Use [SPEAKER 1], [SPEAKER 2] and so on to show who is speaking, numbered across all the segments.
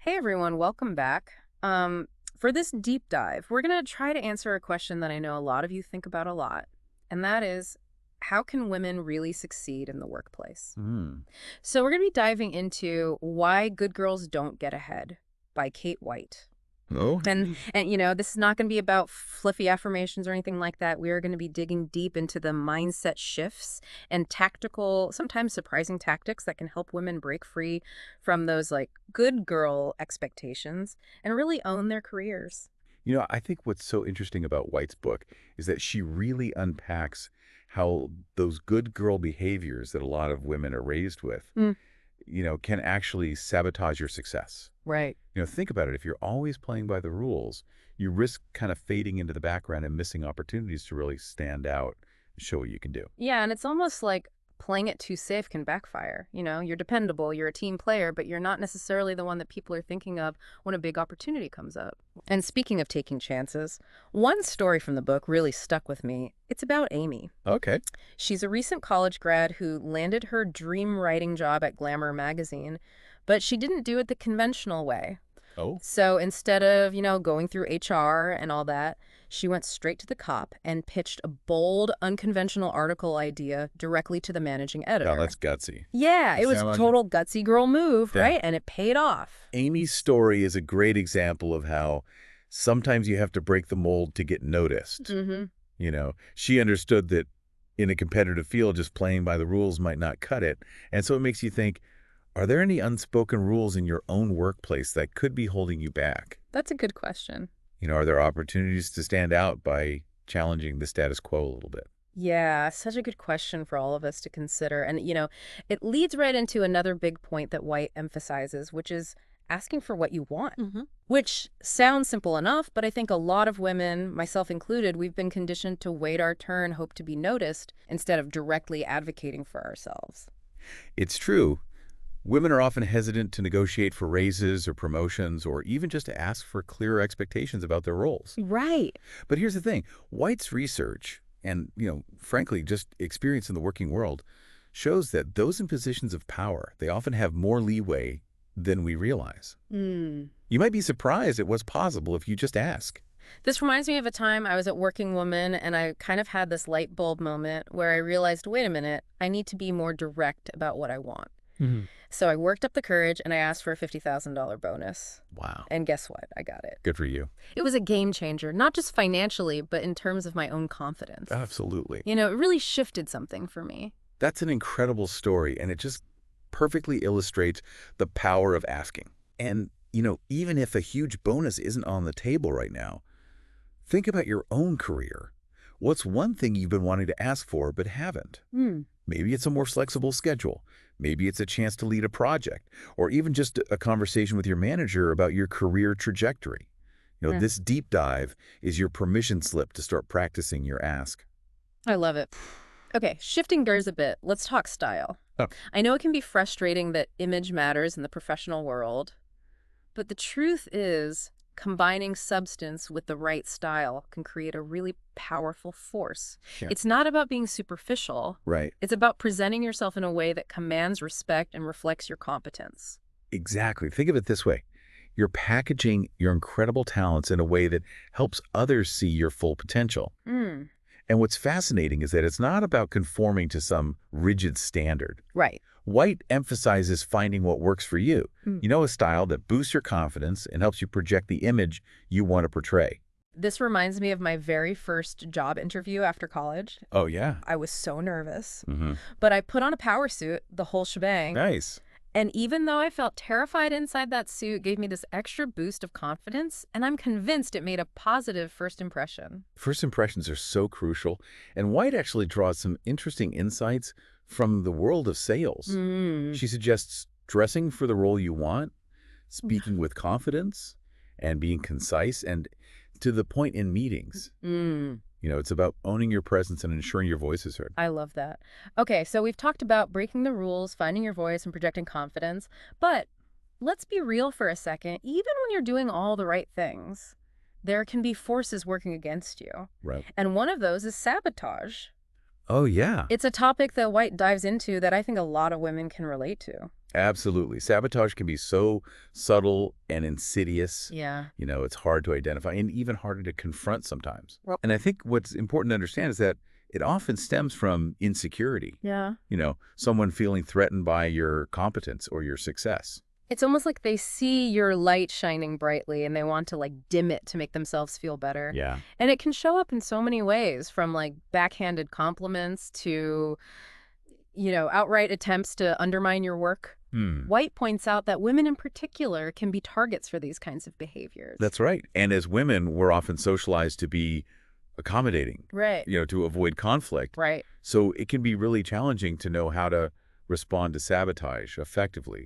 [SPEAKER 1] Hey everyone, welcome back. For this deep dive, we're going to try to answer a question that I know a lot of you think about a lot, and that is, how can women really succeed in the workplace?
[SPEAKER 2] Mm.
[SPEAKER 1] So we're going to be diving into Why Good Girls Don't Get Ahead by Kate White.
[SPEAKER 2] Oh,
[SPEAKER 1] And this is not going to be about fluffy affirmations or anything like that. We are going to be digging deep into the mindset shifts and tactical, sometimes surprising tactics that can help women break free from those like good girl expectations and really own their careers.
[SPEAKER 2] I think what's so interesting about White's book is that she really unpacks how those good girl behaviors that a lot of women are raised with,
[SPEAKER 1] Mm,
[SPEAKER 2] can actually sabotage your success.
[SPEAKER 1] right.
[SPEAKER 2] Think about it. If you're always playing by the rules, you risk kind of fading into the background and missing opportunities to really stand out and show what you can do.
[SPEAKER 1] Yeah, and it's almost like playing it too safe can backfire. You're dependable, you're a team player, but you're not necessarily the one that people are thinking of when a big opportunity comes up. And speaking of taking chances, one story from the book really stuck with me. It's about Amy.
[SPEAKER 2] Okay.
[SPEAKER 1] She's a recent college grad who landed her dream writing job at Glamour magazine, but she didn't do it the conventional way.
[SPEAKER 2] Oh,
[SPEAKER 1] So instead of, going through HR and all that, she went straight to the cop and pitched a bold, unconventional article idea directly to the managing
[SPEAKER 2] yeah,
[SPEAKER 1] editor.
[SPEAKER 2] that's gutsy.
[SPEAKER 1] Yeah, it was
[SPEAKER 2] Sound like
[SPEAKER 1] total gutsy girl move,
[SPEAKER 2] Yeah.
[SPEAKER 1] right? And it paid off.
[SPEAKER 2] Amy's story is a great example of how sometimes you have to break the mold to get noticed.
[SPEAKER 1] Mm-hmm.
[SPEAKER 2] She understood that in a competitive field, just playing by the rules might not cut it. And so it makes you think, are there any unspoken rules in your own workplace that could be holding you back?
[SPEAKER 1] That's a good question.
[SPEAKER 2] Are there opportunities to stand out by challenging the status quo a little bit?
[SPEAKER 1] Yeah, such a good question for all of us to consider. And, it leads right into another big point that White emphasizes, which is asking for what you want. Which sounds simple enough, but I think a lot of women, myself included, we've been conditioned to wait our turn, hope to be noticed, instead of directly advocating for ourselves.
[SPEAKER 2] It's true. Women are often hesitant to negotiate for raises or promotions or even just to ask for clearer expectations about their roles.
[SPEAKER 1] Right.
[SPEAKER 2] But here's the thing. White's research and, frankly, just experience in the working world shows that those in positions of power, they often have more leeway than we realize.
[SPEAKER 1] Mm.
[SPEAKER 2] You might be surprised at what's possible if you just ask.
[SPEAKER 1] This reminds me of a time I was at Working Woman and I kind of had this light bulb moment where I realized, wait a minute, I need to be more direct about what I want.
[SPEAKER 2] Mhm.
[SPEAKER 1] So I worked up the courage and I asked for a $50,000 bonus.
[SPEAKER 2] Wow.
[SPEAKER 1] And guess what? I got it.
[SPEAKER 2] Good for you.
[SPEAKER 1] It was a game changer, not just financially, but in terms of my own confidence.
[SPEAKER 2] Absolutely.
[SPEAKER 1] It really shifted something for me.
[SPEAKER 2] That's an incredible story, and it just perfectly illustrates the power of asking. And, even if a huge bonus isn't on the table right now, think about your own career. What's one thing you've been wanting to ask for but haven't?
[SPEAKER 1] Hmm.
[SPEAKER 2] Maybe it's a more flexible schedule. Maybe it's a chance to lead a project, or even just a conversation with your manager about your career trajectory.
[SPEAKER 1] Yeah.
[SPEAKER 2] This deep dive is your permission slip to start practicing your ask.
[SPEAKER 1] I love it. Okay, shifting gears a bit, let's talk style.
[SPEAKER 2] Oh.
[SPEAKER 1] I know it can be frustrating that image matters in the professional world, but the truth is, combining substance with the right style can create a really powerful force.
[SPEAKER 2] Yeah.
[SPEAKER 1] It's not about being superficial.
[SPEAKER 2] Right.
[SPEAKER 1] It's about presenting yourself in a way that commands respect and reflects your competence.
[SPEAKER 2] Exactly. Think of it this way. You're packaging your incredible talents in a way that helps others see your full potential.
[SPEAKER 1] Mm.
[SPEAKER 2] And what's fascinating is that it's not about conforming to some rigid standard.
[SPEAKER 1] Right.
[SPEAKER 2] White emphasizes finding what works for you.
[SPEAKER 1] Mm.
[SPEAKER 2] A style that boosts your confidence and helps you project the image you want to portray.
[SPEAKER 1] This reminds me of my very first job interview after college.
[SPEAKER 2] Oh, yeah.
[SPEAKER 1] I was so nervous,
[SPEAKER 2] Mm-hmm.
[SPEAKER 1] but I put on a power suit, the whole shebang.
[SPEAKER 2] Nice.
[SPEAKER 1] And even though I felt terrified inside that suit, it gave me this extra boost of confidence, and I'm convinced it made a positive first impression.
[SPEAKER 2] First impressions are so crucial, and White actually draws some interesting insights from the world of sales.
[SPEAKER 1] Mm.
[SPEAKER 2] She suggests dressing for the role you want, speaking with confidence, and being concise and to the point in meetings.
[SPEAKER 1] Mm.
[SPEAKER 2] It's about owning your presence and ensuring your voice is heard.
[SPEAKER 1] I love that. Okay, so we've talked about breaking the rules, finding your voice, and projecting confidence, but let's be real for a second. Even when you're doing all the right things, there can be forces working against you.
[SPEAKER 2] Right.
[SPEAKER 1] And one of those is sabotage.
[SPEAKER 2] Oh, yeah.
[SPEAKER 1] It's a topic that White dives into that I think a lot of women can relate to.
[SPEAKER 2] Absolutely. Sabotage can be so subtle and insidious.
[SPEAKER 1] Yeah.
[SPEAKER 2] It's hard to identify and even harder to confront sometimes.
[SPEAKER 1] Well-
[SPEAKER 2] And I think what's important to understand is that it often stems from insecurity.
[SPEAKER 1] Yeah.
[SPEAKER 2] Someone feeling threatened by your competence or your success.
[SPEAKER 1] It's almost like they see your light shining brightly and they want to dim it to make themselves feel better.
[SPEAKER 2] Yeah.
[SPEAKER 1] And it can show up in so many ways, from backhanded compliments to, outright attempts to undermine your work. White points out that women in particular can be targets for these kinds of behaviors.
[SPEAKER 2] That's right. And as women, we're often socialized to be accommodating,
[SPEAKER 1] Right.
[SPEAKER 2] to avoid conflict.
[SPEAKER 1] Right.
[SPEAKER 2] So it can be really challenging to know how to respond to sabotage effectively.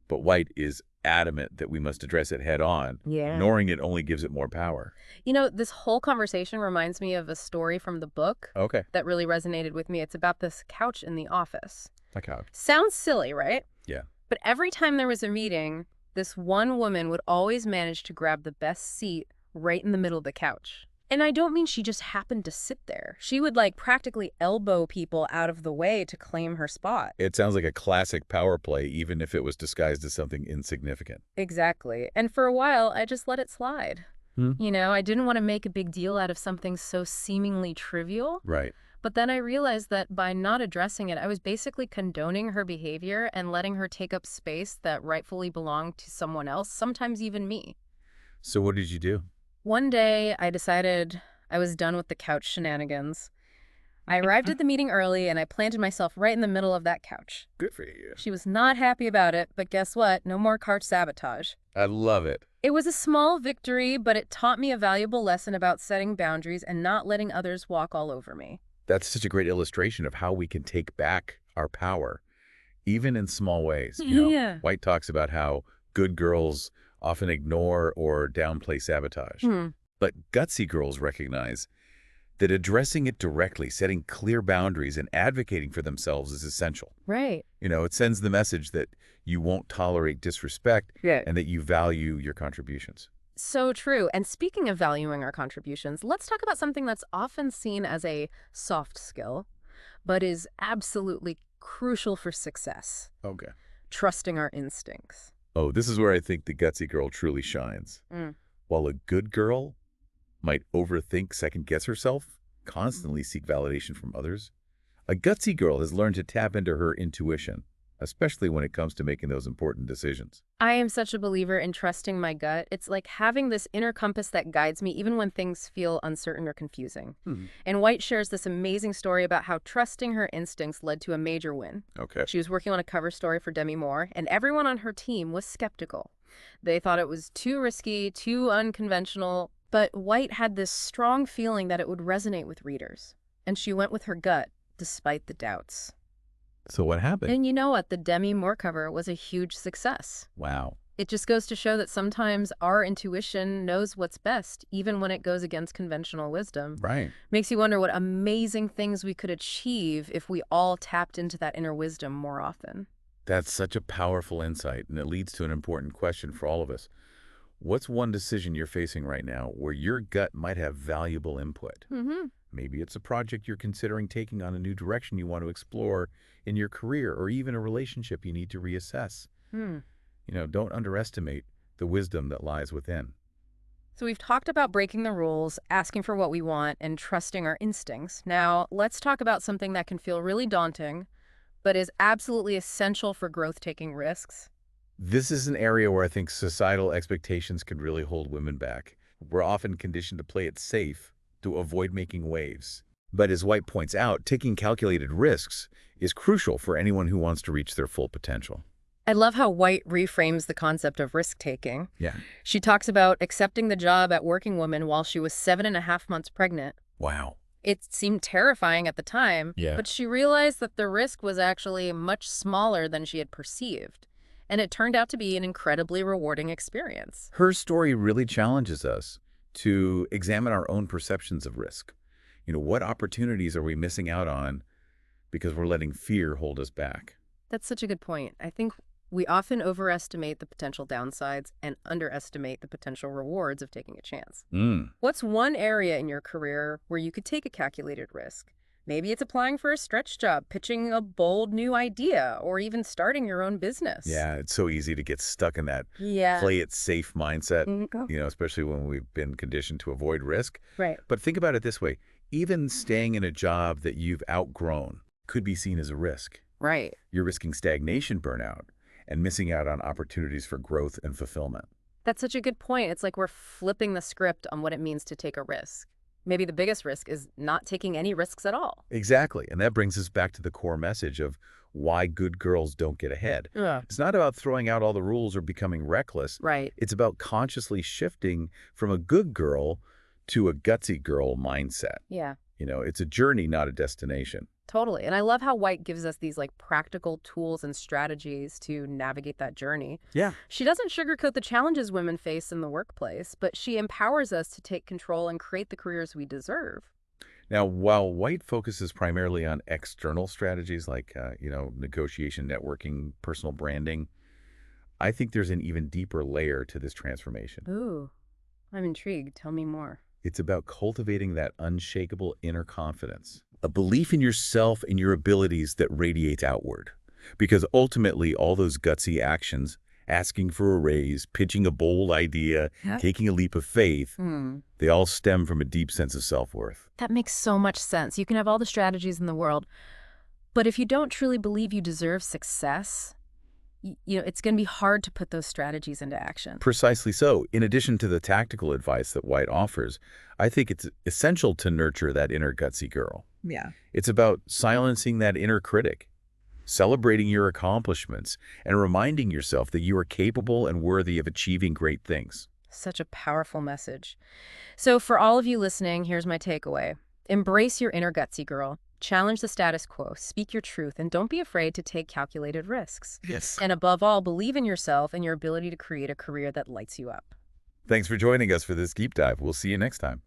[SPEAKER 2] But White is adamant that we must address it head on.
[SPEAKER 1] Yeah.
[SPEAKER 2] Ignoring it only gives it more power.
[SPEAKER 1] This whole conversation reminds me of a story from the book
[SPEAKER 2] Okay.
[SPEAKER 1] that really resonated with me. It's about this couch in the office.
[SPEAKER 2] Like how?
[SPEAKER 1] Sounds silly, right?
[SPEAKER 2] Yeah.
[SPEAKER 1] But every time there was a meeting, this one woman would always manage to grab the best seat right in the middle of the couch. And I don't mean she just happened to sit there. She would practically elbow people out of the way to claim her spot.
[SPEAKER 2] It sounds like a classic power play, even if it was disguised as something insignificant.
[SPEAKER 1] Exactly. And for a while, I just let it slide. I didn't want to make a big deal out of something so seemingly trivial.
[SPEAKER 2] Right.
[SPEAKER 1] But then I realized that by not addressing it, I was basically condoning her behavior and letting her take up space that rightfully belonged to someone else, sometimes even me.
[SPEAKER 2] So what did you do?
[SPEAKER 1] One day, I decided I was done with the couch shenanigans. I arrived at the meeting early, and I planted myself right in the middle of that couch.
[SPEAKER 2] Good for you.
[SPEAKER 1] She was not happy about it, but guess what? No more couch sabotage.
[SPEAKER 2] I love it.
[SPEAKER 1] It was a small victory, but it taught me a valuable lesson about setting boundaries and not letting others walk all over me.
[SPEAKER 2] That's such a great illustration of how we can take back our power, even in small ways.
[SPEAKER 1] Yeah.
[SPEAKER 2] White talks about how good girls often ignore or downplay sabotage. But gutsy girls recognize that addressing it directly, setting clear boundaries, and advocating for themselves is essential.
[SPEAKER 1] Right.
[SPEAKER 2] It sends the message that you won't tolerate disrespect and that you value your contributions.
[SPEAKER 1] So true. And speaking of valuing our contributions, let's talk about something that's often seen as a soft skill, but is absolutely crucial for success.
[SPEAKER 2] Okay.
[SPEAKER 1] Trusting our instincts.
[SPEAKER 2] Oh, this is where I think the gutsy girl truly shines. While a good girl might overthink, second-guess herself, constantly seek validation from others, a gutsy girl has learned to tap into her intuition, especially when it comes to making those important decisions.
[SPEAKER 1] I am such a believer in trusting my gut. It's like having this inner compass that guides me even when things feel uncertain or confusing. And White shares this amazing story about how trusting her instincts led to a major win.
[SPEAKER 2] Okay.
[SPEAKER 1] She was working on a cover story for Demi Moore, and everyone on her team was skeptical. They thought it was too risky, too unconventional, but White had this strong feeling that it would resonate with readers. And she went with her gut, despite the doubts.
[SPEAKER 2] So what happened?
[SPEAKER 1] And you know what? The Demi Moore cover was a huge success.
[SPEAKER 2] Wow.
[SPEAKER 1] It just goes to show that sometimes our intuition knows what's best, even when it goes against conventional wisdom.
[SPEAKER 2] Right.
[SPEAKER 1] Makes you wonder what amazing things we could achieve if we all tapped into that inner wisdom more often.
[SPEAKER 2] That's such a powerful insight, and it leads to an important question for all of us. What's one decision you're facing right now where your gut might have valuable input? Maybe it's a project you're considering taking on, a new direction you want to explore in your career, or even a relationship you need to reassess. Don't underestimate the wisdom that lies within.
[SPEAKER 1] So we've talked about breaking the rules, asking for what we want, and trusting our instincts. Now, let's talk about something that can feel really daunting, but is absolutely essential for growth, taking risks.
[SPEAKER 2] This is an area where I think societal expectations can really hold women back. We're often conditioned to play it safe, to avoid making waves. But as White points out, taking calculated risks is crucial for anyone who wants to reach their full potential.
[SPEAKER 1] I love how White reframes the concept of risk-taking.
[SPEAKER 2] Yeah.
[SPEAKER 1] She talks about accepting the job at Working Woman while she was 7.5 months pregnant.
[SPEAKER 2] Wow.
[SPEAKER 1] It seemed terrifying at the time, but she realized that the risk was actually much smaller than she had perceived. And it turned out to be an incredibly rewarding experience.
[SPEAKER 2] Her story really challenges us to examine our own perceptions of risk. What opportunities are we missing out on because we're letting fear hold us back?
[SPEAKER 1] That's such a good point. I think we often overestimate the potential downsides and underestimate the potential rewards of taking a chance. What's one area in your career where you could take a calculated risk, Maybe it's applying for a stretch job, pitching a bold new idea, or even starting your own business.
[SPEAKER 2] Yeah, it's so easy to get stuck in that
[SPEAKER 1] Yeah.
[SPEAKER 2] play it safe mindset,
[SPEAKER 1] Go.
[SPEAKER 2] especially when we've been conditioned to avoid risk.
[SPEAKER 1] Right.
[SPEAKER 2] But think about it this way. Even staying in a job that you've outgrown could be seen as a risk.
[SPEAKER 1] Right.
[SPEAKER 2] You're risking stagnation, burnout, and missing out on opportunities for growth and fulfillment.
[SPEAKER 1] That's such a good point. It's like we're flipping the script on what it means to take a risk. Maybe the biggest risk is not taking any risks at all.
[SPEAKER 2] Exactly. And that brings us back to the core message of why good girls don't get ahead.
[SPEAKER 1] Yeah.
[SPEAKER 2] It's not about throwing out all the rules or becoming reckless.
[SPEAKER 1] Right.
[SPEAKER 2] It's about consciously shifting from a good girl to a gutsy girl mindset.
[SPEAKER 1] Yeah.
[SPEAKER 2] It's a journey, not a destination.
[SPEAKER 1] Totally. And I love how White gives us these like practical tools and strategies to navigate that journey.
[SPEAKER 2] Yeah.
[SPEAKER 1] She doesn't sugarcoat the challenges women face in the workplace, but she empowers us to take control and create the careers we deserve.
[SPEAKER 2] Now, while White focuses primarily on external strategies like, negotiation, networking, personal branding, I think there's an even deeper layer to this transformation.
[SPEAKER 1] Ooh, I'm intrigued. Tell me more.
[SPEAKER 2] It's about cultivating that unshakable inner confidence, a belief in yourself and your abilities that radiates outward. Because ultimately, all those gutsy actions, asking for a raise, pitching a bold idea,
[SPEAKER 1] Yeah.
[SPEAKER 2] taking a leap of faith,
[SPEAKER 1] Hmm.
[SPEAKER 2] they all stem from a deep sense of self-worth.
[SPEAKER 1] That makes so much sense. You can have all the strategies in the world, but if you don't truly believe you deserve success, it's going to be hard to put those strategies into action.
[SPEAKER 2] Precisely so. In addition to the tactical advice that White offers, I think it's essential to nurture that inner gutsy girl.
[SPEAKER 3] Yeah.
[SPEAKER 2] It's about silencing that inner critic, celebrating your accomplishments, and reminding yourself that you are capable and worthy of achieving great things.
[SPEAKER 1] Such a powerful message. So for all of you listening, here's my takeaway. Embrace your inner gutsy girl. Challenge the status quo. Speak your truth. And don't be afraid to take calculated risks.
[SPEAKER 2] Yes.
[SPEAKER 1] And above all, believe in yourself and your ability to create a career that lights you up.
[SPEAKER 2] Thanks for joining us for this deep dive. We'll see you next time.